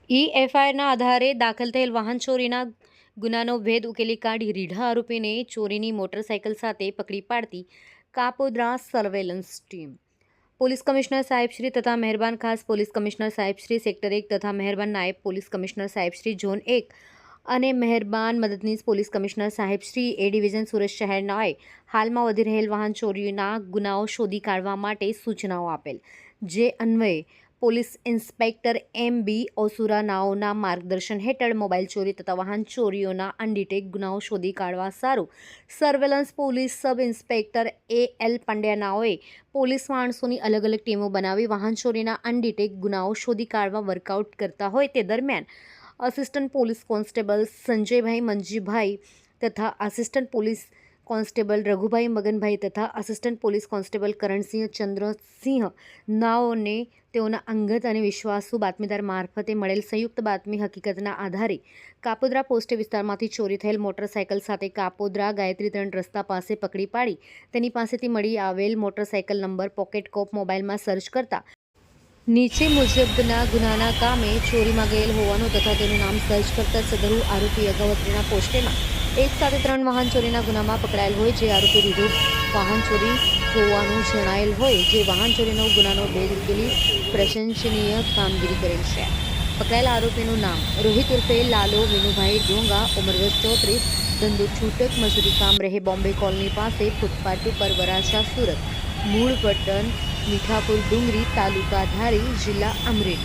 એફઆઈઆરના આધારે દાખલ થયેલ વાહન ચોરીના ગુનાનો ભેદ ઉકેલી કાઢી રીઢા આરોપીને ચોરીની મોટરસાયકલ સાથે પકડી પાડતી Kapodra surveillance team. Police commissioner સાહેબશ્રી તથા મહેરબાન ખાસ પોલીસ કમિશનર સાહેબશ્રી સેક્ટર 1 તથા મહેરબાન નાયબ પોલીસ કમિશનર સાહેબશ્રી ઝોન 1 અને મહેરબાન મદદનીશ પોલીસ કમિશનર સાહેબશ્રી એ ડિવિઝન સુરત શહેરનાએ હાલમાં વધી રહેલ વાહન ચોરીના ગુનાઓ શોધી કાઢવા માટે સૂચનાઓ આપેલ, જે અન્વયે પોલીસ ઇન્સ્પેક્ટર એમ.બી. ઓસુરા નાઓના માર્ગદર્શન હેઠળ મોબાઈલ ચોરી તથા વાહન ચોરીઓના અનડિટેક ગુનાઓ શોધી કાઢવા સારું surveillance police sub inspector A L. Pandya નાઓએ પોલીસ માણસોની અલગ અલગ ટીમો બનાવી વાહન ચોરીના અનડિટેક ગુનાઓ શોધી કાઢવા વર્કઆઉટ કરતા હોય તે દરમિયાન assistant police constable Sanjaybhai Manjibhai તથા assistant police constable Raghubhai Maganbhai તથા assistant police constable Karansinh Chandrasinh નાઓને તેઓના અંગત અને વિશ્વાસુ બાતમીદાર મારફતે મળેલ સંયુક્ત બાતમી હકીકતના આધારે કાપોદ્રા પોસ્ટે વિસ્તારમાંથી ચોરી થયેલ મોટરસાયકલ સાથે કાપોદ્રા ગાયત્રી 3 રસ્તા પાસે પકડી પાડી તેની પાસેથી મળી આવેલ મોટરસાયકલ નંબર પોકેટ કોપ મોબાઈલમાં સર્ચ કરતા નીચે મુજબના ગુનાના કામે ચોરીમાં ગયેલ હોવાનું તથા તેનું નામ સર્ચ કરતા સદરુ આરોપી અગાઉ અત્રેના પોસ્ટેમાં એક સાથે 3 વાહન ચોરીના ગુનામાં પકડાયેલ હોય, જે આરોપી રીઢો વાહન ચોરી હોવાનું જણાયેલ હોય, જે વાહન ચોરીનો ગુનાનો ભેદ ઉકેલી પ્રશંસનીય કામગીરી કરેલ છે. પકડાયેલ આરોપીનું નામ રોહિત ઉર્ફે લાલો વિનુભાઈ ડોંગા, ઉંમર વર્ષ 34, ધંધો છૂટક મજૂરી કામ, રહે બોમ્બે કોલોની પાસે, ફૂટપાથ ઉપર, વરાછા, સુરત, મૂળ વતન મીઠાપુર ડુંગરી, તાલુકા ધારી, જિલ્લા અમરેલી.